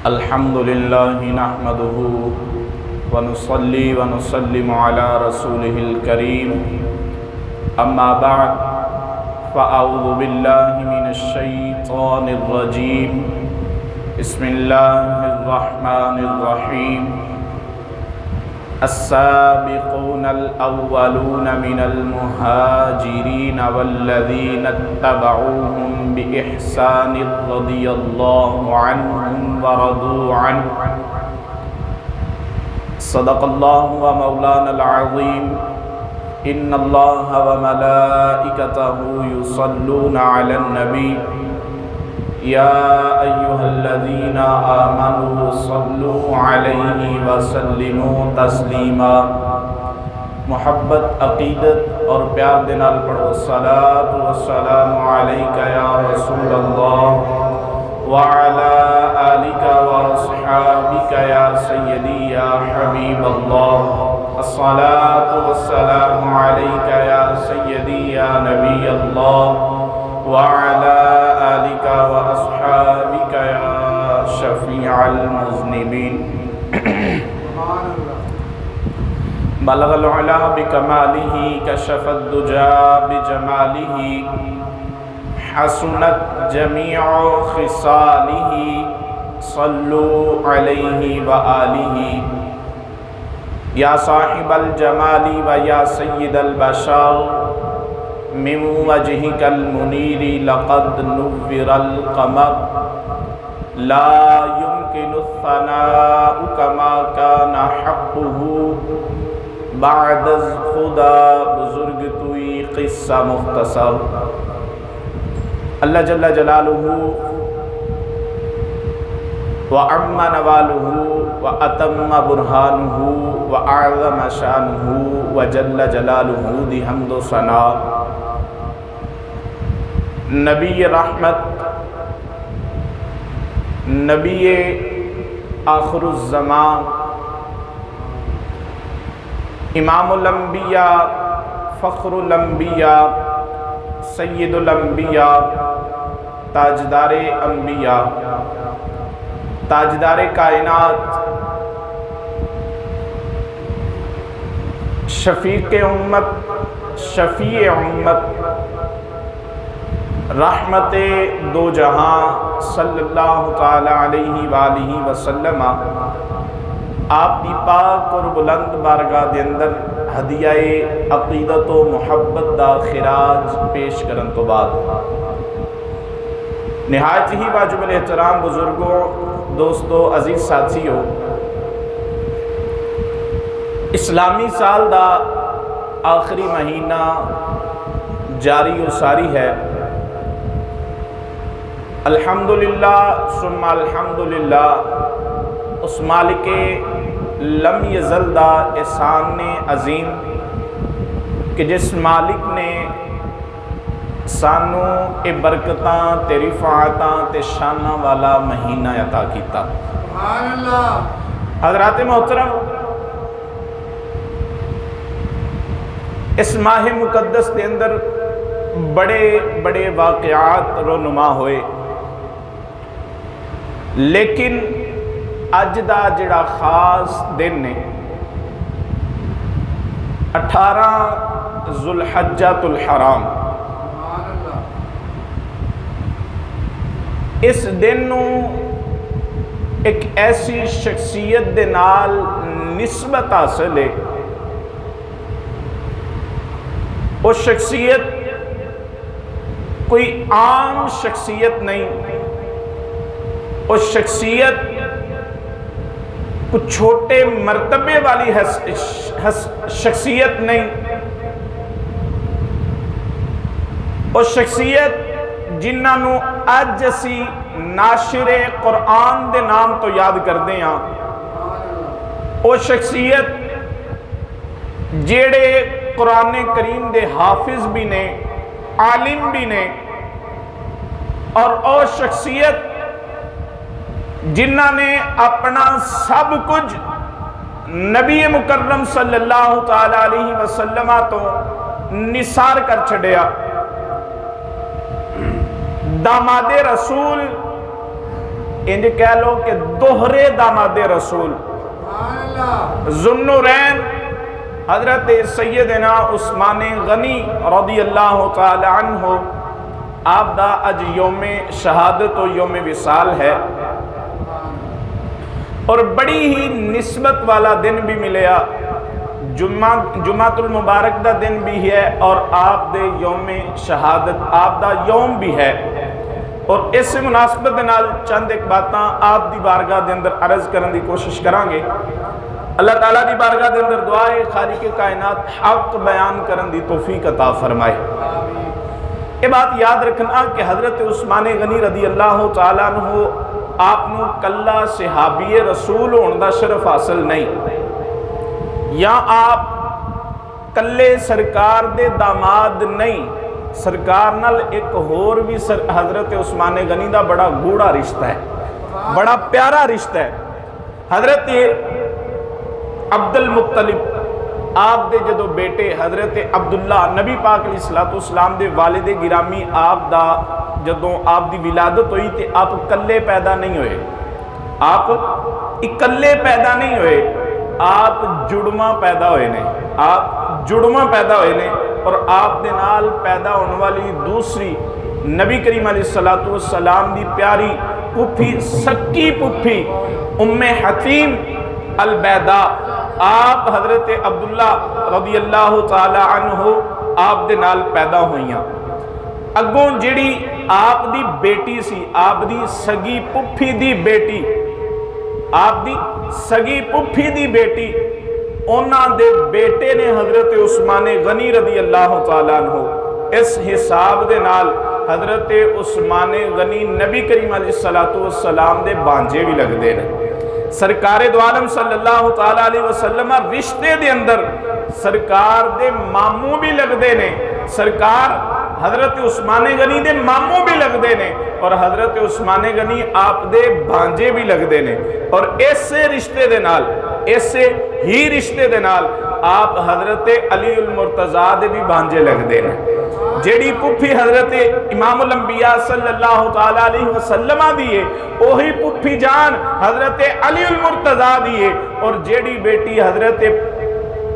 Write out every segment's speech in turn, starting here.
الحمد لله نحمده ونصلي ونسلم على رسوله الكريم أما بعد فأعوذ بالله من الشيطان الرجيم بسم الله الرحمن الرحيم السابقون الأولون من المهاجرين والذين اتبعوهم بإحسان رضي الله عنهم ورضوا عنه صدق الله ومولانا العظيم إن الله وملائكته يصلون على النبي يا أيها الذين آمنوا صلوا عليه وسلموا تسلیما۔ محبت، عقیدت اور پیار دنال پڑھو الصلاة والسلام علیک یا رسول اللہ وعلى آلک واصحابک یا سیدی یا حبیب اللہ، الصلاة والسلام علیک یا سیدی یا نبی اللہ وعلى آلك وأصحابك يا شفيع المذنبين۔ بلغ العلا بكماله كشف الدجى بجماله حسنت جميع خصاله صلوا عليه وآله يا صاحب الجمال ويا سيد البشر من وجهك المنير لقد نور القمر لا يمكن الثناء كما كان حقه بعد خدا بزرگ توی قصہ مختصر۔ اللہ جل جلالہ وعم نوالہ واتم برہانہ واعظم شانہ وجل جلالہ دی حمد و ثنا۔ نبی رحمت، نبی آخر الزمان، امام الانبیاء، فخر الانبیاء، سید الانبیاء، تاجدار انبیاء، تاجدار کائنات، شفیق امت، شفیع امت، رحمت دو جہاں صلی اللہ تعالی علیہ وآلہ وسلم آپ دی پاک اور بلند بارگاہ دے اندر ہدیہ عقیدت و محبت دا خراج پیش کرن تو بعد نہایت ہی واجب الاحترام بزرگوں، دوستو، عزیز ساتھیو، اسلامی سال دا آخری مہینہ جاری و ساری ہے۔ الحمدللہ ثم الحمدللہ، اس مالک لم یزل دا احسان عظیم کہ جس مالک نے سانو اے برکتاں تے رفعتاں تے شاناں والا مہینہ عطا کیتا۔ سبحان اللہ۔ حضرات محترم، اس ماہ مقدس دے اندر بڑے بڑے واقعات رونما ہوئے، لیکن اج دا جڑا خاص دن نے 18 ذوالحجۃ الحرام، اس دن نو ایک ایسی شخصیت دے نال نسبت حاصل ہے، وہ شخصیت کوئی عام شخصیت نہیں، وہ شخصیت کچھ چھوٹے مرتبے والی شخصیت نہیں، وہ شخصیت جنہاں نو اج اسی ناشر قرآن دے نام تو یاد کردے ہاں، وہ شخصیت جیڑے قرآن کریم دے حافظ بھی نے، عالم بھی نے، اور وہ شخصیت جنہاں نے اپنا سب کچھ نبی مکرم صلی اللہ تعالی علیہ وسلم تو نثار کر چھڑیا۔ داماد رسول انج کہہ لو کہ دوہرے داماد رسول ذوالنورین حضرت سیدنا عثمان غنی رضی اللہ تعالی عنہ آپ دا اج یوم شہادت و یوم وصال ہے اور بڑی ہی نسبت والا دن بھی ملیا، جمعۃ المبارک دا دن بھی ہے اور آپ دے یوم شہادت آپ دا یوم بھی ہے، اور اس سے مناسبت نال چند ایک باتاں آپ دی بارگاہ دے اندر عرض کرن دی کوشش کران گے۔ اللہ تعالیٰ دی بارگاہ دے اندر دعا ہے خالق کائنات حق بیان کرن دی توفیق عطا فرمائے۔ یہ بات یاد رکھنا کہ حضرت عثمان غنی رضی اللہ تعالیٰ عنہ آپ نو کلا صحابی رسول ہون دا شرف حاصل نہیں، یا آپ کلے سرکار دے داماد نہیں، سرکار نال ایک ہور بھی حضرت عثمان غنی دا بڑا گوڑا رشتہ ہے، بڑا پیارا رشتہ ہے۔ حضرت عبد المطلب آپ دے جدو بیٹے حضرت عبداللہ نبی پاک علیہ السلام دے والد گرامی آپ دا جدو آپ دی ولادت ہوئی تے آپ کلے پیدا نہیں ہوئے، آپ اکلے پیدا نہیں ہوئے، آپ جڑواں پیدا ہوئے نے، آپ جڑواں پیدا ہوئے نے، اور آپ دے نال پیدا ہونے والی دوسری نبی کریم علیہ السلام دی پیاری پپھی سکی پپھی ام حکیم البیداء آپ حضرت عبداللہ رضی اللہ تعالی عنہ آپ دے نال پیدا ہوئیاں۔ اگوں جڑی آپ دی بیٹی سی، آپ دی سگی پپھی دی بیٹی، آپ دی سگی پپھی دی بیٹی، اونا دے بیٹے نے حضرت عثمان غنی رضی اللہ تعالیٰ عنہ، اس حساب دے نال حضرت عثمان غنی نبی کریم علیہ السلام دے بانجے بھی لگ دے نے۔ سرکار دو عالم صلی اللہ تعالیٰ علیہ وسلم رشتے دے اندر سرکار دے ماموں بھی لگ دے نے، سرکار حضرت عثمان غنی دے ماموں بھی لگ دے نے، اور حضرت عثمان غنی آپ دے بانجے بھی لگ دے نے، اور ایسے رشتے دے نال، ایسے ہی رشتے دے نال آپ حضرت علی المرتضیٰ دے بھی بانجے لگ دے نے۔ جیڑی پپھی حضرت امام الانبیاء صلی اللہ تعالیٰ علیہ وسلم دیئے، وہی پپھی جان حضرت علی المرتضیٰ دیئے، اور جیڑی بیٹی حضرت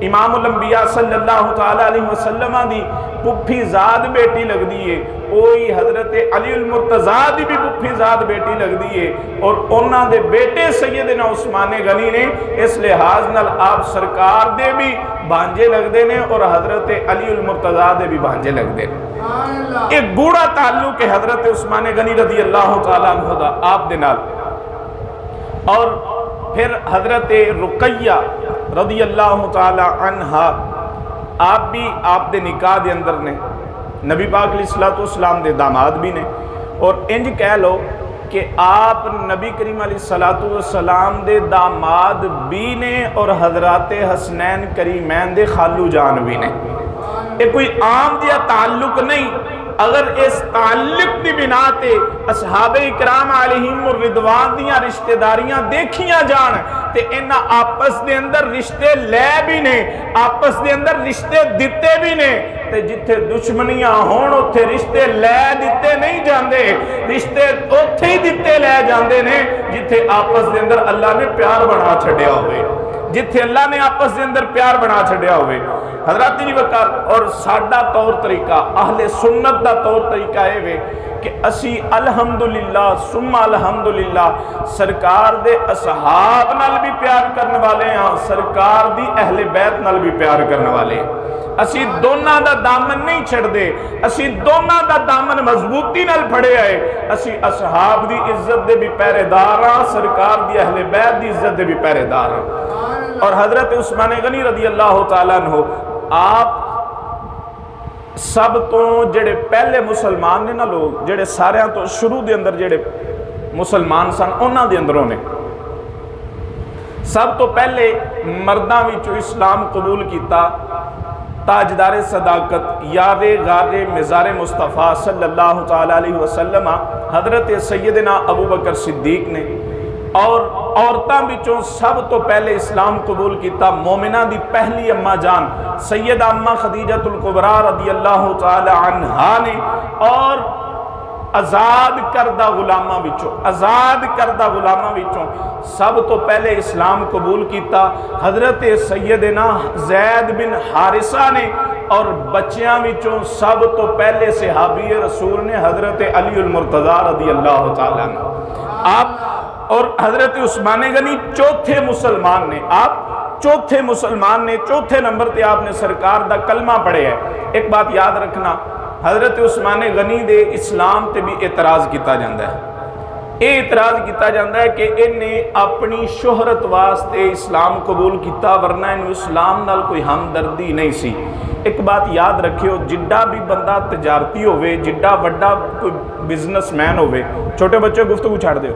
امام الانبیاء صلی اللہ تعالیٰ علیہ وسلم دی پپھی زاد بیٹی لگ دیئے، وہی حضرت علی المرتضیٰ دی بھی پپھی زاد بیٹی لگ دیئے، اور انہاں دے بیٹے سیدنا عثمان غنی نے اس لحاظ نال آپ سرکار دے بھی بانجے لگ دے نے اور حضرت علی المرتضیٰ دے بھی بانجے لگ دے نے۔ ایک گوڑا تعلق ہے حضرت عثمان غنی رضی اللہ تعالیٰ عنہ دا آپ دے نال۔ اور پھر حضرت رقیہ رضی اللہ تعالیٰ عنہ آپ بھی آپ دے نکاح دے اندر نے، نبی پاک علیہ السلام دے داماد بھی نے، اور انج کہہ لو کہ آپ نبی کریم علیہ السلام دے داماد بھی نے اور حضرات حسنین کریمین دے خالو جان بھی نے۔ یہ کوئی عام دیا تعلق نہیں، اگر اس تعلق دی بنا تے اصحاب اکرام علیہم الرضوان دیاں رشتہ داریاں دیکھیاں جان تے انہاں آپس دے اندر رشتے لے بھی نے، آپس دے اندر رشتے دیتے بھی نے، تے جتھے دشمنیاں ہون اتھے رشتے لے دیتے نہیں جاندے، رشتے اتھے ہی دیتے لے جاندے نے جتھے آپس دے اندر اللہ نے پیار بنا چھڑیا ہوئے، جتھے اللہ نے آپس دے اندر پیار بنا چھڑیا ہوئے۔ حضرات جی وقار اور ساڈا طور طریقہ اہل سنت دا طور طریقہ ہے وے کہ اسی الحمدللہ ثم الحمدللہ سرکار دے اصحاب نال بھی پیار کرنے والے ہیں، سرکار دی اہل بیت نال بھی پیار کرنے والے ہیں۔ اسی دونہ دا دامن نہیں چھڑ دے، اسی دونہ دا دامن مضبوطی نال پھڑے آئے، اسی اصحاب دی عزت دے بھی پہرے داراں، سرکار دی اہل بیت دی عزت دے بھی پہرے داراں۔ اور حضرت عثمان غنی رضی اللہ تعالیٰ عنہ آپ سب تو جڑے پہلے مسلمان نے نا لوگ جڑے سارے تو شروع دے اندر جڑے مسلمان سن انہاں دے اندروں نے سب تو پہلے مرداں وچوں اسلام قبول کیتا تاجدار صداقت یار غار مزار مصطفیٰ صلی اللہ تعالیٰ علیہ وسلم حضرت سیدنا ابو بکر صدیق نے، اور عورتاں بچوں سب تو پہلے اسلام قبول کیتا مومنہ دی پہلی اماں جان سیدہ اماں خدیجہ الکبریٰ رضی اللہ تعالی عنہا نے، اور آزاد کردہ غلاماں وچوں سب تو پہلے اسلام قبول کیتا حضرت سیدنا زید بن حارثہ نے، اور بچیاں وچوں سب تو پہلے صحابی رسول نے حضرت علی المرتضیٰ رضی اللہ تعالیٰ عنہ آپ، اور حضرت عثمان غنی چوتھے مسلمان نے، آپ چوتھے مسلمان نے، چوتھے نمبر تے آپ نے سرکار دا کلمہ پڑھے ہے۔ ایک بات یاد رکھنا، حضرت عثمان غنی دے اسلام تے بھی اعتراض کیتا جاندہ ہے۔ یہ اعتراض کیتا جاندہ ہے کہ انہیں اپنی شہرت واسطے اسلام قبول کیتا، ورنہ انہوں اسلام نال کوئی ہمدردی نہیں سی۔ ایک بات یاد رکھیو، جڈا بھی بندہ تجارتی ہوئے، جڈا وڈا کوئی بزنس مین ہوئے، چھوٹے بچے گفتگو چھاڑ دے ہو،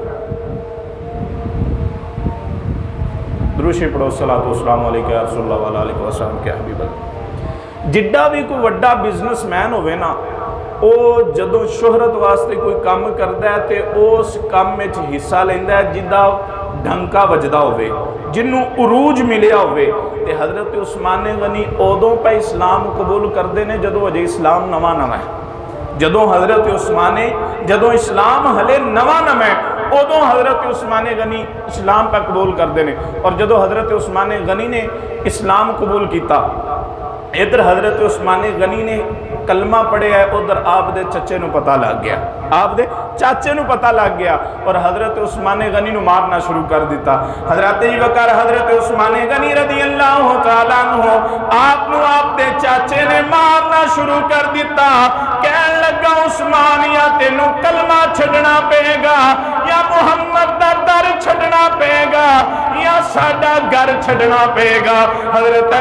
دروشی پڑھو، صلاۃ والسلام علیکہ یا رسول اللہ علیہ وسلم کے حبیب اللہ۔ جڈا بھی کوئی وڈا بزنس مین ہوئے نا، او جدوں شہرت واسطے کوئی کام کردا ہے تے اس کام وچ حصہ لیندا ہے جدا ڈھنکا وجدا ہوئے، جنوں عروج ملیا ہوئے۔ تے حضرت عثمان غنی اودوں پہ اسلام قبول کردے نے جدوں اجے اسلام نواں نواں ہے، جدوں حضرت عثمان جدوں اسلام ہلے نواں نواں ہے، اودوں حضرت عثمان غنی اسلام پہ قبول کردے نے۔ اور جدوں حضرت عثمان غنی نے اسلام قبول کیتا، ادھر حضرت عثمان غنی نے کلمہ پڑھے ہے، ادھر آپ دے چچے نو پتہ لگ گیا، آپ دے چاچے نو پتہ لگ گیا، اور حضرت عثمان غنی نو مارنا شروع کر دیتا۔ حضرت وقار حضرت عثمان غنی رضی اللہ تعالیٰ عنہ آپ نو آپ دے چاچے نے مارنا شروع کر دیتا۔ کہن لگا عثمان یا تینو کلمہ چھڑنا پے گا، یا محمد دا در چھڑنا پے گا، یا ساڈا گھر چھڑنا پے گا۔ حضرت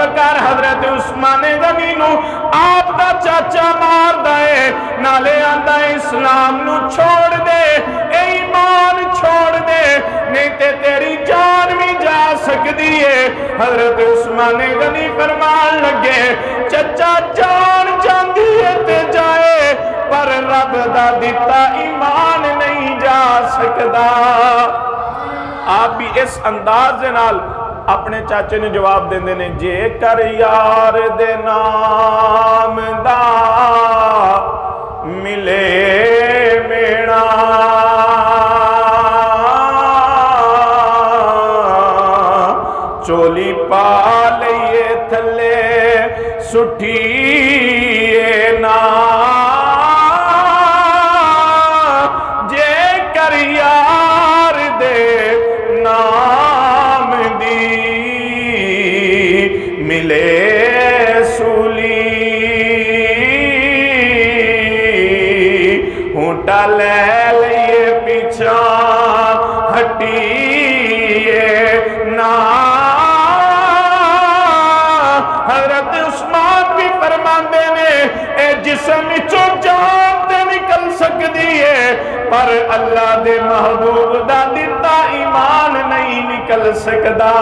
وقار حضرت عثمان غنی نو آپ دا چاچا مار دائے، نالے آندہ اسلام نو چھوڑ دے، اے ایمان چھوڑ دے، نہیں تے تیری جان بھی جا سکتی ہے۔ حضرت عثمان غنی فرمان لگے، چچا جان جاندی ہے تے جائے، پر رب دا دیتا ایمان نہیں جا سکتا۔ آپ بھی اس انداز نال اپنے چاچے نے جواب دیندے نے، جے کر یار دے نام دا ملے میڑا، چولی پا لئیے تھلے سٹھیے نا، جے کر یار دے نام دی ملے سولی، ہونٹا لے لئیے پیچھا ہٹیے نا۔ حضرت عثمان بھی فرماندے نے، اے جسم چو جان تے نکل سکتی ہے، پر اللہ دے محبوب دا دیتا ایمان نہیں نکل سکتا۔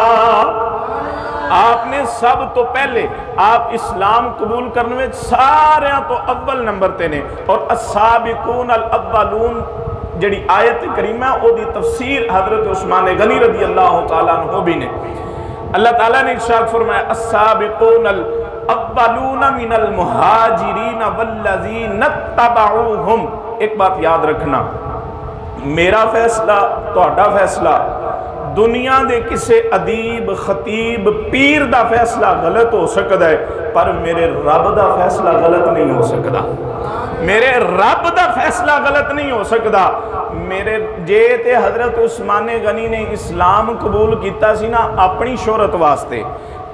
آپ نے سب تو پہلے آپ اسلام قبول کرنے میں سارے تو اول نمبر تے نے، اور السابقون الاولون جڑی آیت کریمہ او دی تفسیر حضرت عثمان غنی رضی اللہ تعالیٰ عنہ بھی نے۔ اللہ تعالیٰ نے ارشاد فرمایا، السابقون الاولون من المہاجرین والذین اتبعوہم۔ ایک بات یاد رکھنا، میرا فیصلہ تہاڈا فیصلہ دنیا دے کسے ادیب خطیب پیر دا فیصلہ غلط ہو سکتا ہے، پر میرے رب دا فیصلہ غلط نہیں ہو سکتا۔ میرے رب دا فیصلہ غلط نہیں ہو سکتا۔ میرے جے تے حضرت عثمان غنی نے اسلام قبول کیتا سی نا اپنی شہرت واسطے،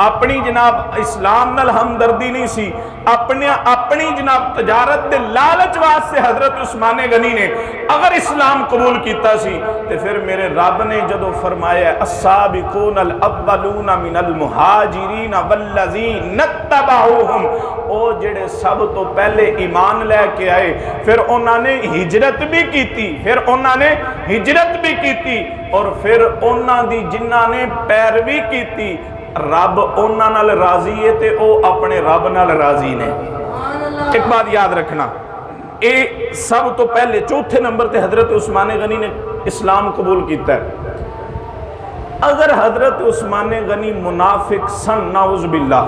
اپنی جناب اسلام نال ہمدردی نہیں سی، اپنی جناب تجارت دے لالچ واسطے حضرت عثمان غنی نے اگر اسلام قبول کیتا سی، تے پھر میرے رب نے جدو فرمایا السابقون الاولون من المہاجرین والذین اتبعوہم، او جڑے سب تو پہلے ایمان لے کے آئے، پھر انہوں نے ہجرت بھی کیتی، اور پھر انہوں دی جنہ نے پیروی کیتی، رب انہاں نال راضی ہے تے او اپنے رب نال راضی نے۔ ایک بات یاد رکھنا، اے سب تو پہلے چوتھے نمبر تے حضرت عثمان غنی نے اسلام قبول کیتا ہے۔ اگر حضرت عثمان غنی منافق سن نعوذ باللہ،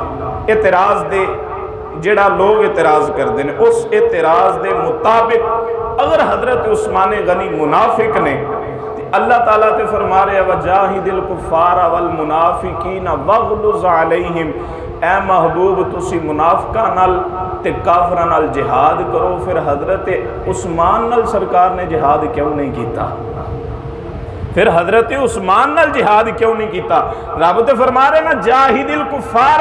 اعتراض دے جڑا لوگ اعتراض کر دینے اس اعتراض دے مطابق اگر حضرت عثمان غنی منافق نے اللہ تعالیٰ تے فرما رہے وَجَاهِدِ الْكُفَّارَ وَالْمُنَافِقِينَ وَاغْلُظْ عَلَيْهِمْ، اے محبوب تسی منافقہ نال تے کافرہ نال جہاد کرو، پھر حضرت عثمان نال سرکار نے جہاد کیوں نہیں کیتا؟ پھر حضرت عثمان نال جہاد کیوں نہیں کیتا؟ رب تے فرما رہے نا جاہد الکفار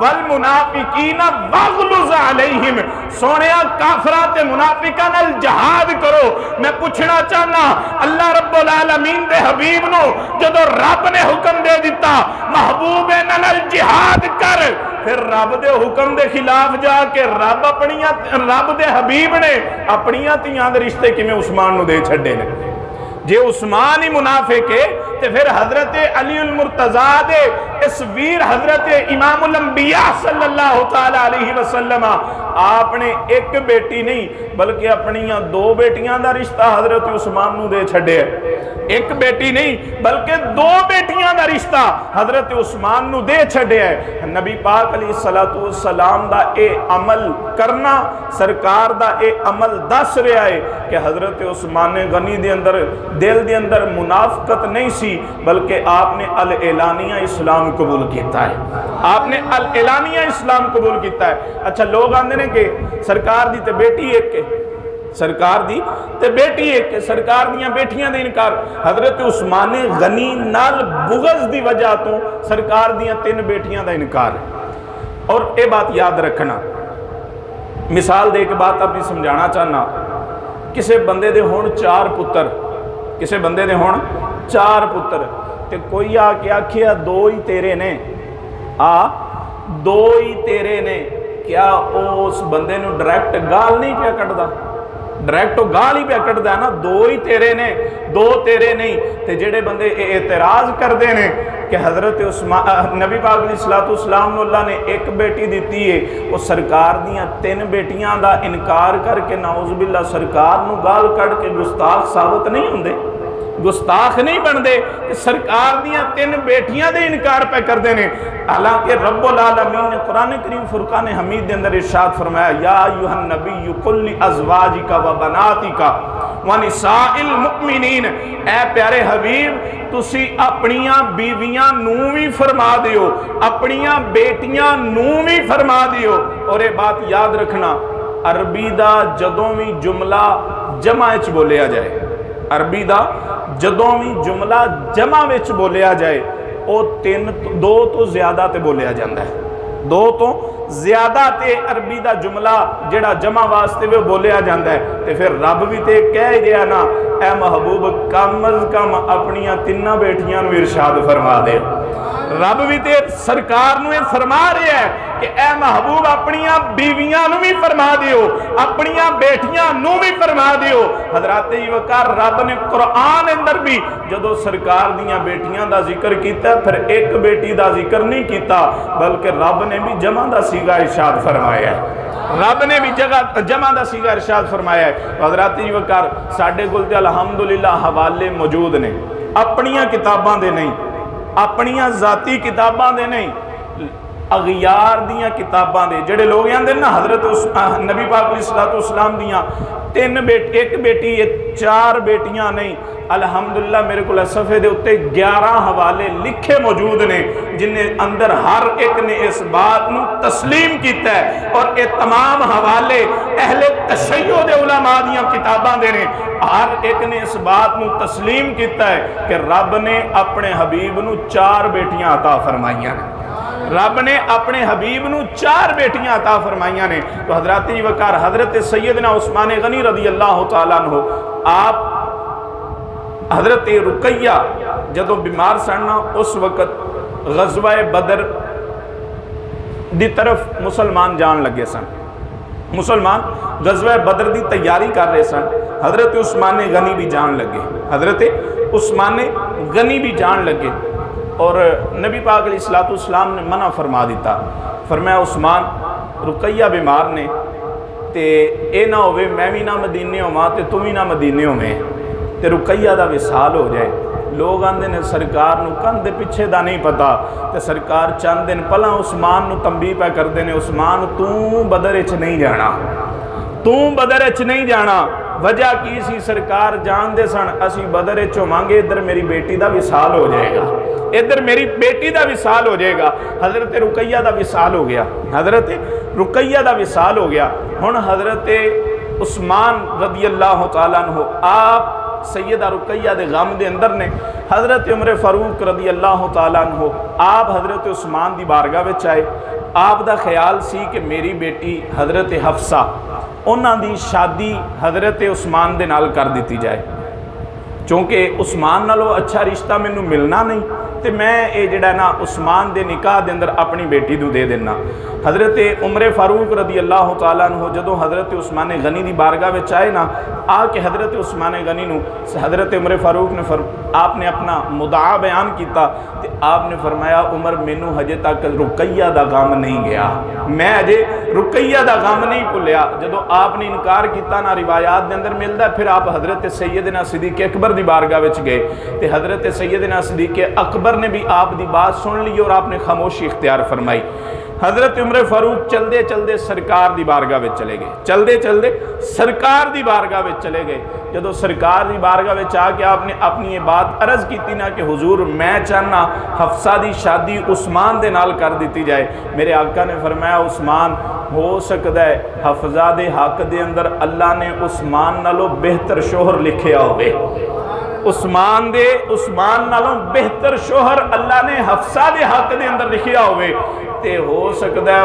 والمنافقین واغلظ علیہم، سونیا کافراں تے منافقاں نال جہاد کرو۔ میں پوچھنا چاہنا اللہ رب العالمین دے حبیب نو جدو رب نے حکم دے دیتا محبوب نال جہاد کر، پھر رب دے حکم دے خلاف جا کے رب دے حبیب نے اپنیاں تیاں دے رشتے کیویں عثمان نو دے چھڈے نے؟ جے عثمان ہی منافق ہے تو پھر حضرت علی المرتضیٰ دے اس ویر حضرت امام الانبیاء صلی اللہ تعالی علیہ وسلم آپ نے ایک بیٹی نہیں بلکہ اپنیاں دو بیٹیاں دا رشتہ حضرت عثمان نو دے چھڑے ہے۔ ایک بیٹی نہیں بلکہ دو بیٹیاں دا رشتہ حضرت عثمان نو دے چھڑے ہے۔ نبی پاک علیہ السلام دا اے عمل کرنا سرکار دا اے عمل دس رہا ہے کہ حضرت عثمان غنی دے اندر دل دے اندر منافقت نہیں سی بلکہ آپ نے الاعلانیہ اسلام قبول کیتا ہے۔ آپ نے الاعلانیہ اسلام قبول کیتا ہے۔ اچھا لوگ آندے نے کہ سرکار دی تے بیٹی ایک کے، سرکار دی تے بیٹی ایک کے، سرکار دیاں بیٹیاں دے انکار۔ حضرت عثمان غنی نال بغض دی وجہ تو سرکار دیاں 3 بیٹیاں دا انکار ہے۔ اور اے بات یاد رکھنا، مثال دے کے بات اپنی سمجھانا چاہنا، کسے بندے دے ہون 4 پتر، کسے بندے دے ہون 4 پتر تے کوئی آ کے آکھیا 2 ہی تیرے نے، 2 ہی تیرے نے، کیا اس بندے نو ڈائریکٹ گال نہیں پیا کٹدا؟ ڈائریکٹ تو گال ہی پیا کٹدا ہے نا، 2 ہی تیرے نے، 2 تیرے نہیں۔ تے جڑے بندے اعتراض کردے نے کہ حضرت نبی پاک علیہ السلام اللہ نے ایک بیٹی دیتی ہے، وہ سرکار دیاں 3 بیٹیاں دا انکار کر کے نعوذ باللہ سرکار نو گال کٹ کے گستاخ ثابت نہیں ہوندے، گستاخ نہیں بن دے کہ سرکار دیاں 3 بیٹیاں دے انکار پہ کر دینے۔ حالانکہ رب العالمین نے قرآن کریم فرقان حمید دے اندر ارشاد فرمایا یا ایھا النبی قل لازواجک و بناتک و نساء المؤمنین، اے پیارے حبیب تسی اپنیاں بیویاں نو بھی فرما دیو، اپنیاں بیٹیاں نو بھی فرما دیو۔ اور یہ بات یاد رکھنا عربی دا جدوں بھی جملہ جمع وچ بولیا جائے، عربی دا جدوں بھی جملہ جمع وچ بولیا جائے او 2 تو زیادہ تے بولیا جاندہ ہے، 2 تو زیادہ تے عربی دا جملہ جڑا جمع واسطے وہ بولیا جاندہ ہے۔ تے پھر رب بھی تے کہہ دیا نا اے محبوب کم از کم اپنیاں 3 بیٹیاں نو ارشاد فرما دے۔ رب بھی تے سرکار نو فرما رہے ہیں کہ اے محبوب اپنیاں بیویاں نو بھی فرما دیو، اپنیاں بیٹیاں نو بھی فرما دیو۔ حضرات وقار رب نے قرآن اندر بھی جدو سرکار دیاں بیٹیاں دا ذکر کیتا پھر ایک بیٹی دا ذکر نہیں کیتا بلکہ رب نے بھی جمع دا سیغہ ارشاد فرمایا ہے، رب نے بھی جمع دا سیغہ ارشاد فرمایا ہے۔ حضرات وقار ساڑھے گلتے الحمدللہ حوالے موجود نے، اپنیاں کتاباں دے نہیں، اپنیاں ذاتی کتاباں دے نہیں، اغیار دیاں کتاباں دے جڑے لوگ یہاں دے نا حضرت نبی پاک علیہ السلام دیاں 3 بیٹی، ایک بیٹی، 4 بیٹیاں نہیں، الحمدللہ میرے کو صفحے دے اتے 11 حوالے لکھے موجود نے جن اندر ہر ایک نے اس بات نو تسلیم کیتا ہے۔ اور یہ تمام حوالے اہل تشیع دے علماء دیاں کتاباں دے نے، ہر ایک نے اس بات نو تسلیم کیتا ہے کہ رب نے اپنے حبیب نو 4 بیٹیاں عطا فرمائیاں نے، رب نے اپنے حبیب نو 4 بیٹیاں عطا فرمائیاں نے۔ تو حضرات وقار حضرت سیدنا عثمان غنی رضی اللہ تعالیٰ عنہ آپ حضرت رقیہ جدو بیمار سننا اس وقت غزوہ بدر دی طرف مسلمان جان لگے سن، مسلمان غزوہ بدر دی تیاری کر رہے سن۔ حضرت عثمان غنی بھی جان لگے، حضرت عثمان غنی بھی جان لگے اور نبی پاک علیہ السلام نے منع فرما دیتا، فرمایا عثمان رقیہ بیمار نے تے اے نہ ہوئے میں بھی نہ مدینے ہوواں تے تم بھی نہ مدینے ہوئے تے رقیہ دا وصال ہو جائے۔ لوگ آندے نے سرکار نو کندے پیچھے دا نہیں پتا تے سرکار چند دن پہلا عثمان نو تنبیہ پہ کر دینے عثمان تو بدر اچ نہیں جانا، تو بدر اچ نہیں جانا، وجہ کی سی سرکار جان دے سن اسی بدر چومانگے ادھر میری بیٹی دا وصال ہو جائے گا، ادھر میری بیٹی دا وصال ہو جائے گا۔ حضرت رقیہ دا وصال ہو گیا، حضرت رقیہ دا وصال ہو گیا۔ ہن حضرت عثمان رضی اللہ تعالیٰ عنہ آپ سیدہ رقیہ دے غم دے اندر نے حضرت عمر فاروق رضی اللہ تعالیٰ عنہ آپ حضرت عثمان دی بارگاہ وچ آئے۔ آپ دا خیال سی کہ میری بیٹی حضرت حفصہ انہاں دی شادی حضرت عثمان دے نال کر دیتی جائے، چونکہ عثمان نالو اچھا رشتہ مینوں ملنا نہیں تے میں اے جڑا نا عثمان دے نکاح دے اندر اپنی بیٹی دو دے دینا۔ حضرت عمر فاروق رضی اللہ تعالیٰ عنہ جدو حضرت عثمان غنی دی بارگاہ وچ آئے نا، آ کے حضرت عثمان غنی نو حضرت عمر فاروق نے آپ نے اپنا مدعا بیان کیتا تے آپ نے فرمایا عمر مینوں ہجے تک رقیہ دا غم نہیں گیا، میں اجے رقیہ دا غم نہیں بھولیا۔ جدو آپ نے انکار کیتا نا روایات دے اندر ملدا، پھر آپ حضرت سیدنا صدیق اکبر دی بارگاہ وچ گئے تے حضرت سیدنا صدیق اکبر نے بھی آپ دی بات سن لی اور آپ نے خاموشی اختیار فرمائی۔ حضرت عمر فاروق چلدے چلدے سرکار دی بارگاہ وچ چلے گئے، چلدے چلدے سرکار دی بارگاہ وچ چلے گئے۔ جدو سرکار دی بارگاہ وچ آ کے آپ نے اپنی یہ بات عرض کیتی نا کہ حضور میں چاہنا حفصہ دی شادی عثمان دے نال کر دیتی جائے۔ میرے آقا نے فرمایا عثمان ہو سکتا ہے حفصہ دے حق دے اندر اللہ نے عثمان نالوں بہتر شوہر لکھیا ہوئے، عثمان نالوں بہتر شوہر اللہ نے حفصہ دے حق دے اندر لکھیا ہوئے تے ہو سکتا ہے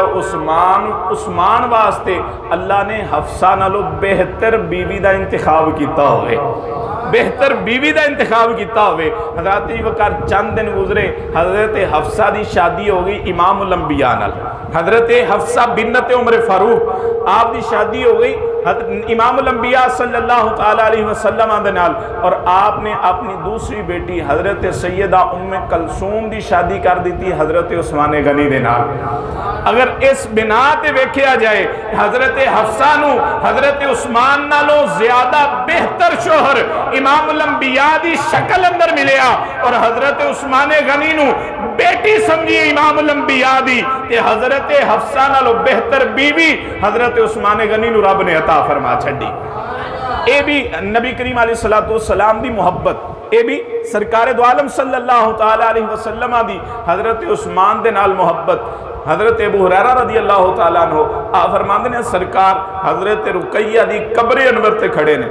عثمان واسطے اللہ نے حفصہ نالوں بہتر بیوی دا انتخاب کیتا ہوئے، بہتر بیوی دا انتخاب کیتا ہوئے۔ حضرت وقار چند دن گزرے حضرت حفصہ دی شادی ہو گئی امام الانبیاء نال، حضرت حفصہ بنت عمر فاروق آپ دی شادی ہو گئی امام الانبیاء صلی اللہ تعالیٰ علیہ وسلم دے نال، اور آپ نے اپنی دوسری بیٹی حضرت سیدہ ام کلثوم دی شادی کر دیتی حضرت عثمان غنی دے نال۔ اگر اس بنا تے ویکھیا جائے حضرت حفصہ نو حضرت عثمان نالوں زیادہ بہتر شوہر امام الانبیاء دی شکل اندر ملیا، اور حضرت عثمان غنی نو بیٹی سمجھی امام الانبیاء دی تے حضرت حفصہ نالوں بہتر بیوی حضرت عثمان غنی نو رب نے عطا فرما چھڈی۔ اے بھی نبی کریم علیہ السلام دی محبت، اے بھی سرکار دو عالم صلی اللہ تعالیٰ علیہ وسلم دی حضرت عثمان دے نال محبت۔ حضرت ابو ہریرہ رضی اللہ تعالیٰ عنہ آپ فرماندے نے سرکار حضرت رقیہ دی قبر انور تے کھڑے نے،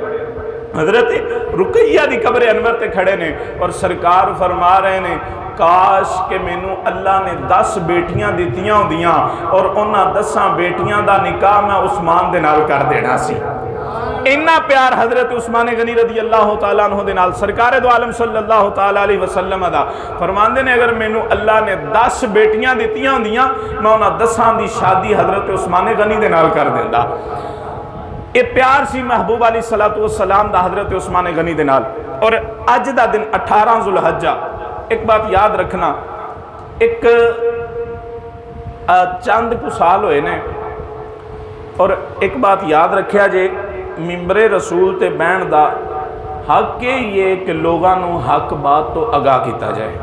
حضرت رقیہ دی قبر انور تے کھڑے نے اور سرکار فرما رہے نے کاش کہ مینوں اللہ نے 10 بیٹیاں دیتیاں ہوندیاں اور انہاں 10 بیٹیاں دا نکاح میں عثمان دے نال کر دینا سی۔ اتنا پیار حضرت عثمان غنی رضی اللہ تعالیٰ عنہ دے نال سرکار دو عالم صلی اللہ تعالیٰ علیہ وسلم دا فرماندے نے اگر مینوں اللہ نے 10 بیٹیاں دیتیاں ہوندیاں میں انہاں 10 دی شادی حضرت عثمان غنی دے نال کر دیندا۔ اے پیار سی محبوب علیہ السلام دا حضرت عثمان غنی دے نال۔ اور اج دا دن 18 ذوالحجہ، ایک بات یاد رکھنا، ایک چند کو سال ہوئے نے اور ایک بات یاد رکھیا جے ممبر رسول تے بہن دا حق یہ کہ لوگاں نو حق بات تو آگاہ کیتا جائے،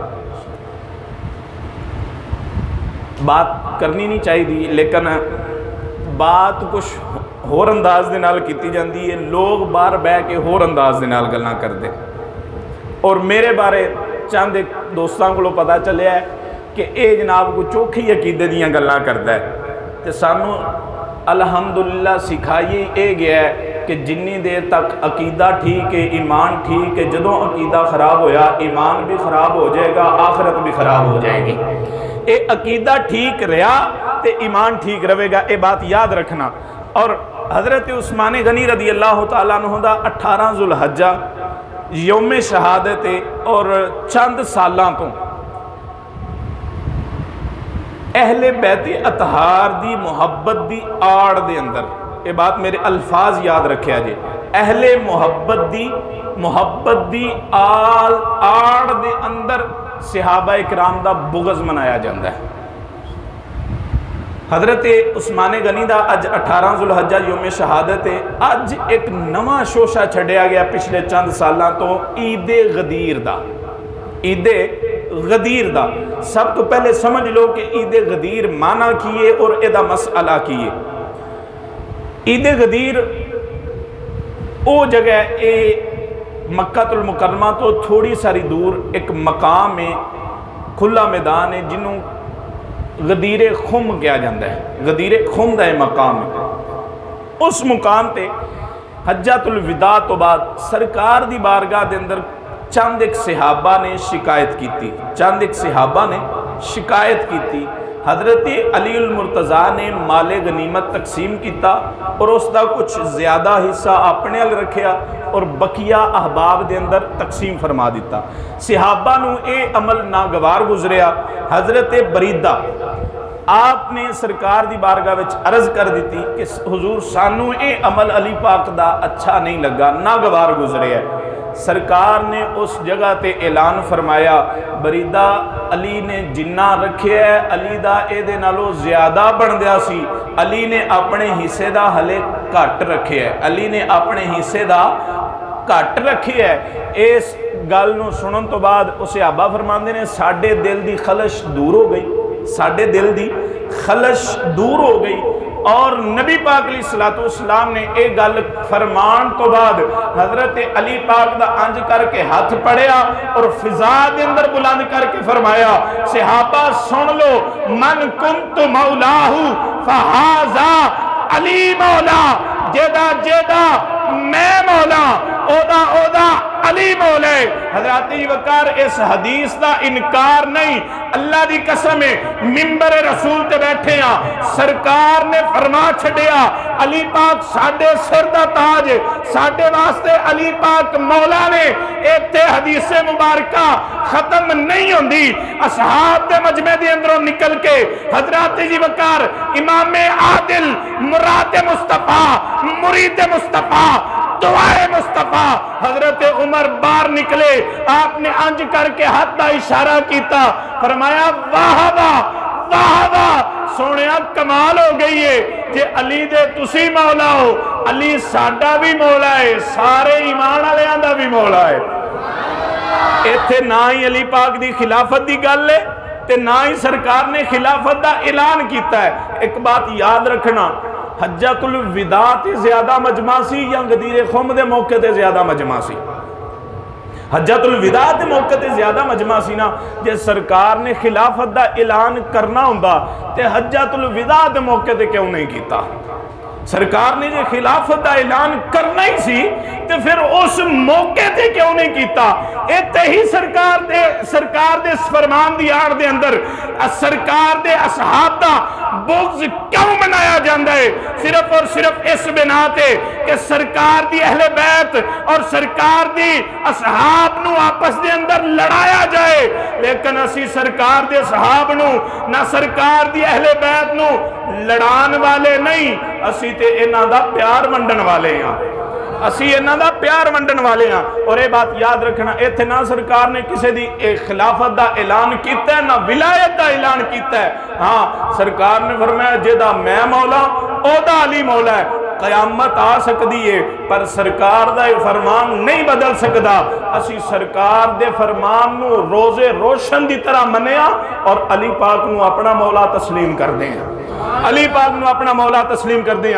بات کرنی نہیں چاہیے لیکن بات کچھ ہور انداز دے نال کیتی جاندی ہے، لوگ باہر بہ کے ہور انداز دے نال گلاں کردے۔ اور میرے بارے چند ایک دوستاں کو پتہ چلیا ہے کہ اے جناب کو چوکھی عقیدے دیاں گلاں کردا ہے تے سانو الحمدللہ سکھائی اے گیا ہے کہ جنی دیر تک عقیدہ ٹھیک ہے ایمان ٹھیک ہے، جدوں عقیدہ خراب ہویا ایمان بھی خراب ہو جائے گا آخرت بھی خراب ہو جائے گی۔ اے عقیدہ ٹھیک رہا تے ایمان ٹھیک رہے گا، اے بات یاد رکھنا۔ اور حضرت عثمان غنی رضی اللہ تعالیٰ عنہ دا 18 ذوالحجہ یوم شہادت اور چند سالاں تو اہل بیت اطہار دی محبت دی آڑ دے اندر، یہ بات میرے الفاظ یاد رکھیا جے، اہل محبت دی آڑ دے اندر صحابہ اکرام دا بغض منایا جاندہ ہے۔ حضرت عثمان غنی دا اج 18 ذوالحجہ یوم شہادت ہے، اج ایک نواں شوشہ چھڑیا گیا پچھلے چند سالاں تو عید غدیر دا، عید غدیر دا۔ سب تو پہلے سمجھ لو کہ عید غدیر معنی کیے اور ادا مسئلہ کیے۔ عید غدیر وہ جگہ یہ مکۃ المکرمہ تو تھوڑی ساری دور ایک مقام ہے، کھلا میدان ہے، جنہوں غدیر خم کیا جاتا ہے، غدیر خم دا مقام ہے۔ اس مقام تے حجۃ الوداع تو بعد سرکار دی بارگاہ دے اندر چند ایک صحابہ نے شکایت کی حضرت علی المرتضیٰ نے مال غنیمت تقسیم کیتا اور اس دا کچھ زیادہ حصہ اپنے ال رکھیا اور بقیہ احباب دے اندر تقسیم فرما دیتا۔ صحابہ نو اے عمل ناگوار گزریا۔ حضرت بریدہ آپ نے سرکار دی بارگاہ وچ عرض کر دیتی کہ حضور سانو اے عمل علی پاک دا اچھا نہیں لگا، ناگوار گزرے ہے۔ سرکار نے اس جگہ تے اعلان فرمایا، بریدہ علی نے جنہ رکھے ہے علی دا اے دے نالو زیادہ بن دیا سی، علی نے اپنے حصے دا ہلے کٹ رکھے ہے، علی نے اپنے حصے دا کٹ رکھے ہے۔ اس گل نو سنن تو بعد اسے صحابہ فرماندے نے ساڈے دل دی خلش دور ہو گئی، ساڈے دل دی خلش دور ہو گئی۔ اور نبی پاک علیہ السلام نے ایک گل فرمان تو بعد حضرت علی پاک دا انج کر کے ہاتھ پڑھیا اور فضا دے اندر بلند کر کے فرمایا، صحابہ سن لو، من کنت مولاہ فہذا علی مولا، جیدہ میں مولا اودا علی مولا ہے۔ حضرت وقار اس حدیث دا انکار نہیں، اللہ دی قسم ہے، منبر رسول تے بیٹھے ہاں، سرکار نے فرما چھڑیا علی پاک ساڑھے سر دا تاج، ساڑھے واسطے علی پاک مولا نے۔ ایتے حدیث مبارکہ ختم نہیں ہوندی، اصحاب دے مجمع دے اندروں نکل کے حضرت وقار امام عادل، مراد مصطفیٰ، مرید مصطفیٰ، دعائے مصطفیٰ، حضرت عمر باہر نکلے، آپ نے انج کر کے ہاتھ دا اشارہ کیتا، فرمایا واہ واہ واہ واہ، سونیا کمال ہو گئی ہے جے علی دے تسی مولا ہو، علی ساڈا بھی مولا ہے، سارے ایمان والیاں دا بھی مولا ہے۔ ایتھے نہ ہی علی پاک دی خلافت دی گل ہے تے نہ ہی سرکار نے خلافت دا اعلان کیتا ہے۔ ایک بات یاد رکھنا، حجۃ الوداع تے زیادہ مجمع سی یا غدیر خم دے موقع تے زیادہ مجمع سی؟ حجۃ الوداع دے موقع تے زیادہ مجمع سی نا۔ جے سرکار نے خلافت دا اعلان کرنا ہوندا تے حجۃ الوداع دے موقع تے کیوں نہیں کیتا؟ سرکار نے جے خلافت دا اعلان کرنا ہی سی تے پھر اس موقع تے کیوں نہیں کیتا؟ ایتے ہی سرکار دے فرمان دی آڑ دے اندر سرکار دے اصحاب دا بغض کیوں منایا جاندہ ہے؟ صرف اور صرف اس بنا تے کہ سرکار دی اہل بیت اور سرکار دی اصحاب نو آپس دے اندر لڑایا جائے، لیکن اسی سرکار دے اصحاب نو نہ سرکار دی اہل بیت نو لڑان والے نہیں، اسی تے انہاں دا پیار منڈن والے ہیں، اسی انہاں دا پیار منڈن والے ہیں۔ اور یہ بات یاد رکھنا، ایتھے نہ سرکار نے کسی دی خلافت دا اعلان کیتا ہے نہ ولایت دا اعلان کیتا ہے۔ ہاں سرکار نے فرمایا جیدہ میں مولا اودا علی مولا ہے۔ قیامت آ سکتی ہے پر سرکار دا فرمان نہیں بدل سکتا۔ اسی سرکار دے فرمان نو روزے روشن دی طرح منیا اور علی پاک نو اپنا مولا تسلیم کر دیں، علی پاک نو اپنا مولا تسلیم کر دیں۔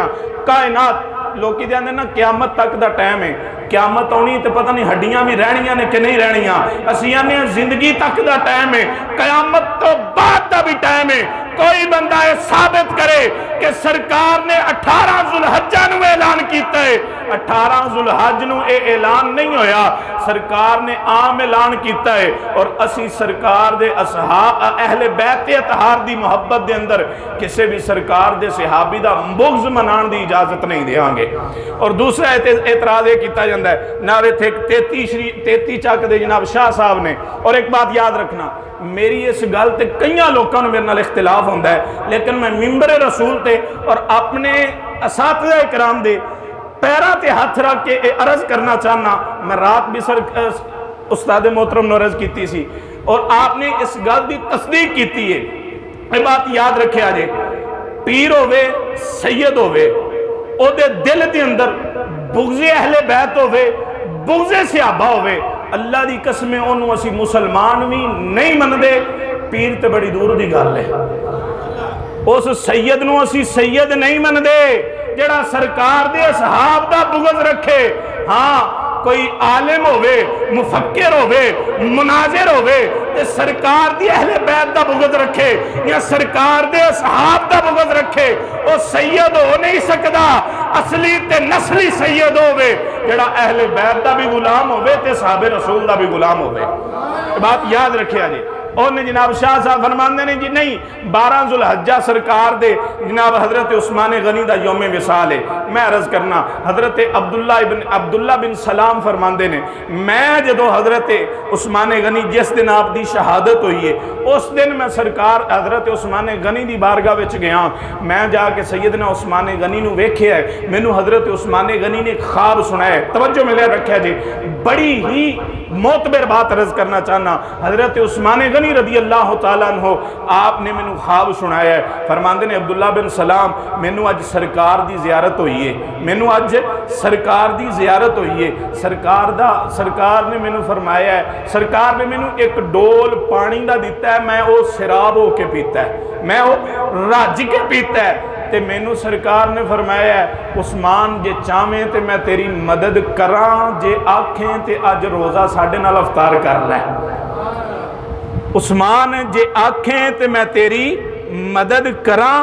کائنات لوکی دے اندر نا قیامت تک دا ٹائم ہے، قیامت ہونی تو پتہ نہیں ہڈیاں بھی رہنیاں نے کہ نہیں رہنیاں، اسیاں نے زندگی تک دا ٹائم ہے، قیامت تو بعد دا بھی ٹائم ہے۔ کوئی بندہ یہ ثابت کرے کہ سرکار نے 18 ذوالحجہ نو اعلان کیتا ہے، 18 ذوالحج نو اے اعلان نہیں ہویا، سرکار نے عام اعلان کیتا ہے۔ اور اسی سرکار دے اصحاب اہل بیت اطہار دی محبت دے اندر کسے بھی سرکار دے صحابی دا بغض منان دی اجازت نہیں دیاں گے۔ اور دوسرا اعتراض یہ کیتا جاندہ ہے، ناوے تھے 33 چاک دے جناب شاہ صاحب نے۔ اور ایک بات یاد رکھنا، میری اس گل تے کئیاں لوکاں نوں میرے نال اختلاف ہوندا ہے، لیکن میں منبر رسول تے اور اپنے اساتذہ اکرام دے پیراں تے ہاتھ رکھ کے عرض کرنا چاہنا، میں رات بھی استاد محترم نے عرض کیتی سی اور آپ نے اس گل دی تصدیق کیتی ہے۔ یہ بات یاد رکھے آجے، پیر ہوئے سید ہوئے او دے دل دے اندر بغض اہل بیت ہوئے، بغض صحابہ ہوئے، اللہ دی قسمیں انہوں اسی مسلمان بھی نہیں من دے، پیر تے بڑی دور دی گل ہے۔ اس سید نو اسی سید نہیں من دے جڑا سرکار دے اصحاب دا بغض رکھے۔ ہاں کوئی عالم ہوے، مفکر ہوے، مناظر ہوے تے سرکار دی اہل بیت دا بغض رکھے یا سرکار دے اصحاب دا بغض رکھے، او سید ہو نہیں سکدا۔ اصلی تے نسلی سید ہوے جڑا اہل بیت دا بھی غلام ہوے تے صحابہ رسول دا بھی غلام ہوے۔ بات یاد رکھیا جی۔ اور نے جناب شاہ صاحب فرماندے نے جی نہیں 12 ذوالحجہ سرکار دے جناب حضرت عثمان غنی دا یوم وصال ہے۔ میں عرض کرنا حضرت عبداللہ بن سلام فرماندے نے میں جدو حضرت عثمان غنی جس دن آپ دی شہادت ہوئی ہے اس دن میں سرکار حضرت عثمان غنی دی بارگاہ وچ گیا، میں جا کے سیدنا عثمان غنی نو ویکھیا ہے، مینوں حضرت عثمان غنی نے خواب سنایا ہے۔ توجہ ملے رکھیا جی، بڑی ہی معتبر بات عرض کرنا چاہنا، حضرت عثمان غنی رضی اللہ تعالیٰ عنہ آپ نے مینوں خواب سنایا ہے۔ فرماندے نے عبداللہ بن سلام مینوں اج سرکار دی زیارت ہوئی ہے، مینوں اج سرکار دی زیارت ہوئی ہے، سرکار نے مینوں فرمایا ہے، سرکار نے مینوں ایک ڈول پانی دا دیتا ہے، میں وہ سراب ہو کے پیتا ہے، میں وہ رج کے پیتا ہے، تے مینوں سرکار نے فرمایا ہے عثمان جے چاہویں تے میں تیری مدد کراں، جے آکھیں تے اج روزہ ساڈے نال افطار کر لے۔ عثمان جے آکھیں تے میں تیری مدد کراں،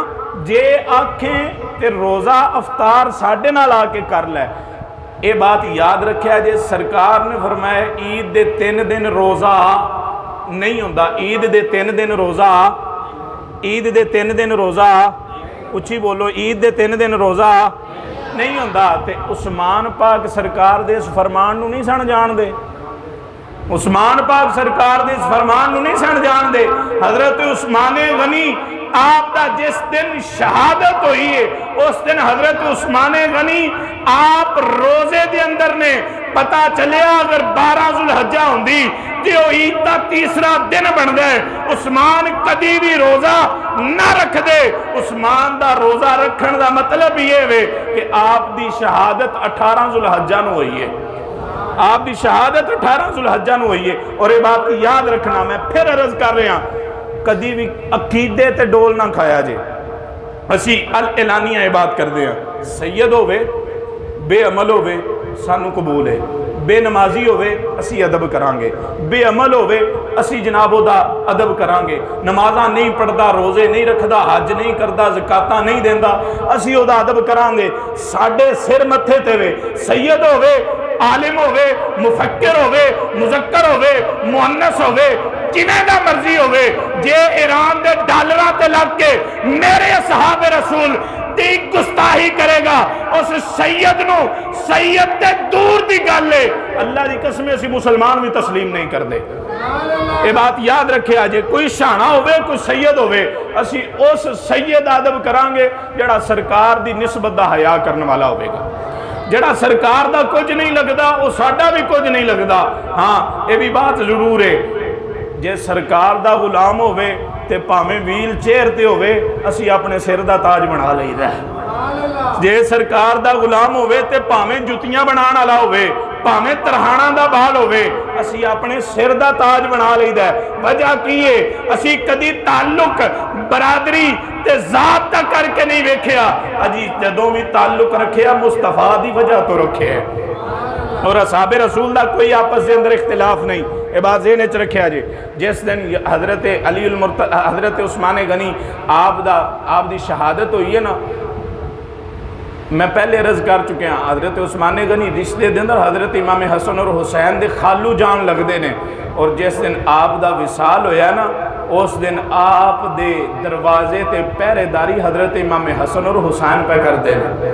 جے آکھیں تے روزہ افطار ساڈے نال آ کے کر لے۔ اے بات یاد رکھیا جے سرکار نے فرمایا عید دے 3 دن روزہ نہیں ہوندا، عید دے 3 دن روزہ، عید دے 3 دن روزہ، اچھی بولو، عید دے 3 دن روزہ نہیں ہوندا۔ تے عثمان پاک سرکار دے اس فرمان نو نہیں سن جان دے، عثمان پاک سرکار دے اس فرمان نو نہیں سن جان دے۔ حضرت عثمان غنی آپ دا جس دن شہادت ہوئی ہے اس دن حضرت عثمان غنی آپ روزے دے اندر نے پتا چلیا اگر 12 ذوالحجہ ہوندی تے او عید دا تیسرا دن بن گئے، عثمان کدی بھی روزہ نہ رکھ دے۔ عثمان دا روزہ رکھن دا مطلب یہ ہے کہ آپ دی شہادت 18 ذوالحجہ نو ہوئی ہے، آپ دی شہادت 18 ذوالحجہ نو ہوئی ہے۔ اور یہ بات یاد رکھنا، میں پھر عرض کر رہے ہیں کدی بھی عقیدے تے ڈول نہ کھایا جے، اسی الاعلانیہ یہ بات کر دیں سید ہوئے بے عمل ہوئے سانو قبول ہے، بے نمازی ہوئے اسی ادب کرانگے، بے عمل ہوئے اسی جنابو دا ادب کرانگے، نمازاں نہیں پڑھدا، روزے نہیں رکھدا، حج نہیں کردا، زکاتاں نہیں دیندا، اسی او دا ادب کرانگے۔ ساڑھے سر متھے تے وے سید ہوئے، عالم ہوئے، مفکر ہوئے، مذکر ہوئے، مؤنث ہوئے، جنہیں دا مرضی ہوئے، جے ایران دے ڈالرہ تے لگ کے میرے صحاب رسول دی گستاہی کرے گا اس سید نو سید تے دور دی گل لے، اللہ دی قسم اسی مسلمان بھی تسلیم نہیں کر دے۔ یہ بات یاد رکھے آجے، کوئی شانہ ہوئے کوئی سید ہوئے اسی اس سید آدب کرانگے جڑا سرکار دی نسبت دا حیاء کرنے والا ہوئے گا، جڑا سرکار دا کچھ نہیں لگدا وہ ساڈا بھی کچھ نہیں لگدا۔ ہاں یہ بھی بات ضرور ہے جے سرکار دا غلام ہوئے تے پاویں ویل چیئر تے ہوئے اسی اپنے سر دا تاج بنا لئیدا ہے، جے سرکار دا غلام ہوئے تے پاویں جتیاں بنانا والا ہوئے، پاویں ترہانا دا بال ہوئے اسی اپنے سر دا تاج بنا لئیدا ہے۔ وجہ کیے اسی کدی تعلق برادری تے ذات تا کر کے نہیں ویکھیا، اجی جدوں بھی تعلق رکھیا مصطفیٰ دی وجہ تو رکھے ہے، اور اصحاب رسول دا کوئی آپس دے اندر اختلاف نہیں۔ یہ بات ذہن وچ رکھیا جی، جس دن حضرت حضرت عثمان غنی آپ دی شہادت ہوئی ہے نا، میں پہلے عرض کر چکے ہیں حضرت عثمان غنی رشتے دے اندر حضرت امام حسن اور حسین دے خالو جان لگ دے نے، اور جس دن آپ دا وصال ہویا نا اس دن آپ دے دروازے تے پہرے داری حضرت امام حسن اور حسین پہ کر دے نے۔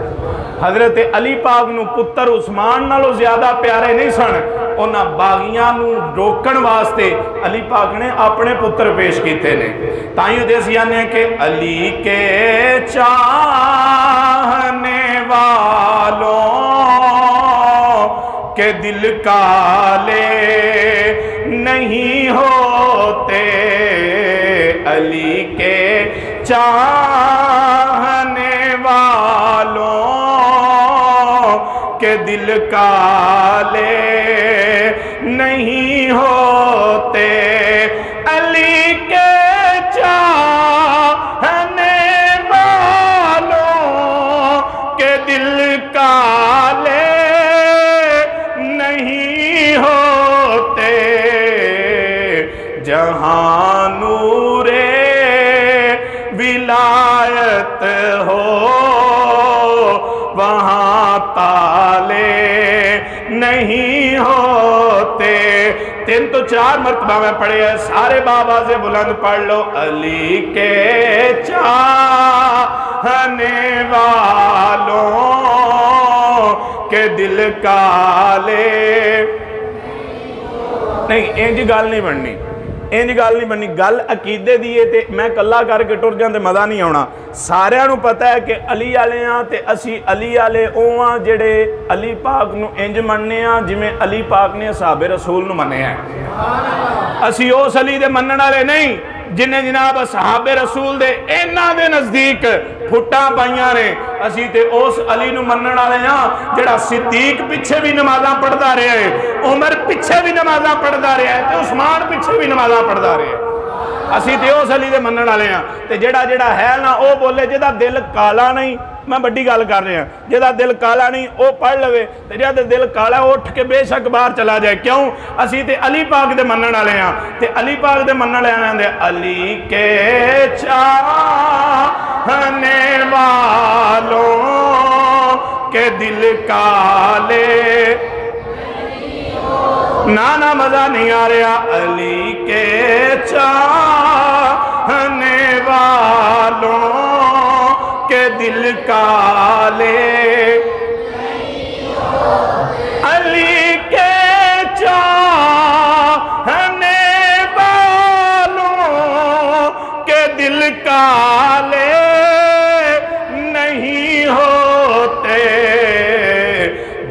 حضرت علی پاک نو پتر عثمان نالو زیادہ پیارے نہیں سن، انہاں باغیاں نو روکن واسطے علی پاک نے اپنے پتر پیش کیتے نے۔ تائیوں دے سیانے کہ علی کے چاہنے والوں کے دل کالے نہیں ہوتے، علی کے چاہنے والوں کے دل کالے نہیں ہوتے، علی کے چاہنے والوں کے دل کالے جہاں نور ولایت ہو وہاں تالے نہیں ہوتے. 3 تو 4 مرتبہ میں پڑھے ہیں, سارے بابا سے بلند پڑھ لو. علی کے چاہنے والوں کے دل کالے نہیں. انج گل نہیں بننی, انج گل نہیں بننی. گل عقیدے دی ہے تے میں کلا کر کے ٹر جاں تے مزہ نہیں آنا. سارے نو پتہ ہے کہ علی والے ہاں تے اسی علی والے اوہاں جڑے علی پاک نو انج مننے ہاں جویں علی پاک نے اصحاب رسول نو مننے ہیں. اسی اس علی دے منن والے نہیں جنہیں جناب اصحاب رسول دے اینا دے نزدیک پھٹاں پائیاں نے. اسی تے اس علی نو منن والے ہاں جڑا صدیق پیچھے بھی نمازاں پڑھدا رہا ہے, عمر پیچھے بھی نمازاں پڑھدا رہا ہے تے عثمان پیچھے بھی نمازاں پڑھدا رہا ہے. اسی تے اس علی دے منن والے ہاں تے جڑا ہے نا او بولے جدا دل کالا نہیں. میں بڑی گل کر رہا ہوں, جدا دل کالا نہیں او پڑھ لوے تے جدا دل کالا اٹھ کے بے شک باہر چلا جائے. کیوں؟ اسی تے علی پاک دے منن والے ہاں تے علی پاک دے منن والے ہاں دے علی کے چاہنے والوں کے دل کالے نانا مزہ نہیں آ رہا. علی کے چاہنے والوں کے دل کالے علی کے چاہنے والوں کے دل کالے نہیں ہوتے.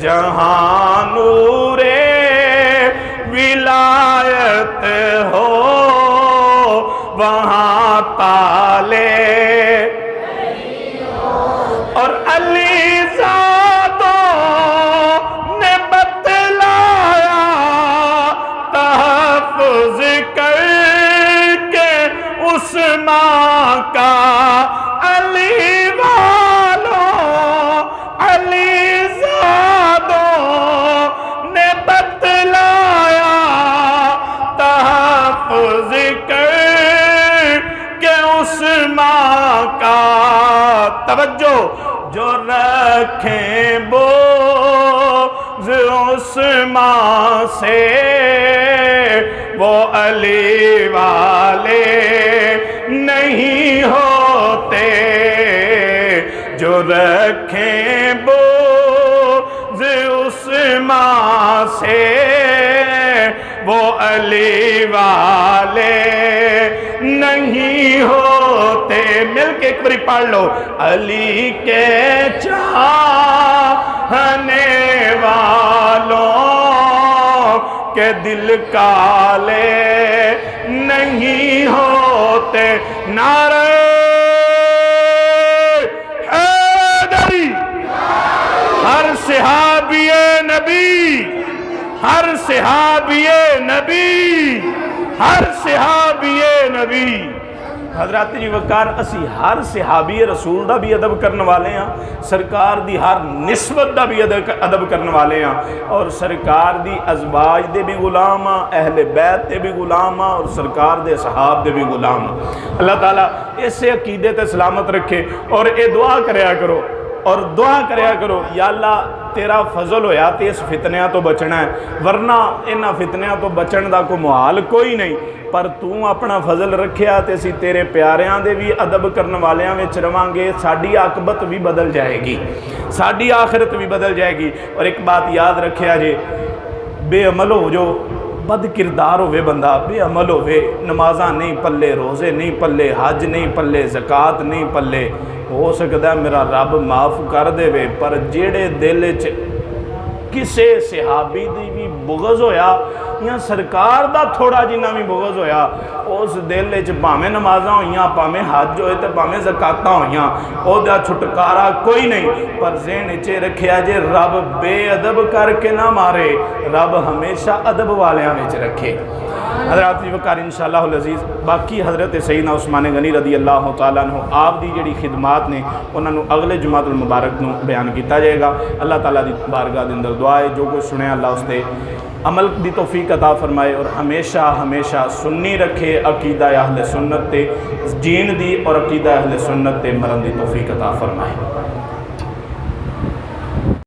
جہاں نور ولایت ہو وہاں تالے اور علی زادوں نے بتلایا تحفظ کر کے عثمان کا. علی والوں علی زادوں نے بتلایا تحفظ کر کے عثمان کا. توجہ جو رکھیں بغض عثمان سے وہ علی والے نہیں ہوتے. جو رکھیں بغض عثمان سے وہ علی والے نہیں ہوتے. مل کے ایک باری پڑھ لو. علی کے چاہنے والوں کے دل کالے نہیں ہوتے. نعرہ حیدری. ہر صحابی نبی, ہر صحابی نبی, ہر صحابی نبی. حضرات جی وقار اسی ہر صحابی رسول دا بھی ادب کرنے والے ہیں, سرکار دی ہر نسبت دا بھی ادب کرنے والے ہیں, اور سرکار دی ازواج دے بھی غلام ہیں, اہل بیت دے بھی غلام ہیں, اور سرکار دے صحاب دے بھی غلام ہیں. اللہ تعالیٰ اسے عقیدے تے سلامت رکھے. اور اے دعا کریا کرو, اور دعا کریا کرو یا اللہ تیرا فضل ہویا تے اس فتنیاں تو بچنا ہے, ورنہ انہاں فتنیاں تو بچن دا کوئی محال کوئی نہیں. پر تو اپنا فضل رکھیا تے اسی تیرے پیاریاں دے بھی ادب کرنے والیاں وچ رہاں گے, ساڈی عاقبت بھی بدل جائے گی, ساڈی آخرت بھی بدل جائے گی. اور ایک بات یاد رکھیا جے, بے عمل ہو جو بد کردار ہوئے بندہ, بے عمل ہوئے, نمازاں نہیں پلے, روزے نہیں پلے, حج نہیں پلے, زکوٰۃ نہیں پلے, ہو سکتا ہے میرا رب معاف کر دے وے. پر جیڑے دل چ کسے صحابی دی بھی بغض ہویا یا سرکار دا تھوڑا جنہ بھی بغض ہویا, اس دل چ پاویں نمازاں ہوئیاں, پاویں حج ہوئے تے پاویں زکاتاں ہوئیاں, او دا چھٹکارا کوئی نہیں. پر ذہن چے رکھیا جے رب بے ادب کر کے نہ مارے, رب ہمیشہ ادب والیاں وچ رکھے. حضرات جی وقار انشاءاللہ العزیز باقی حضرت سیدنا عثمان غنی رضی اللہ تعالیٰ عنہ آپ دی جڑی خدمات نے انہوں نے اگلے جمعۃ المبارک نو بیان کیتا جائے گا. اللہ تعالیٰ دی بارگاہ دے اندر دعا ہے جو کچھ سنیا اللہ اس دے عمل دی توفیق عطا فرمائے اور ہمیشہ ہمیشہ سنی رکھے، عقیدہ اہل سنت تے جین دی اور عقیدہ اہل سنت تے مرن دی توفیق عطا فرمائے۔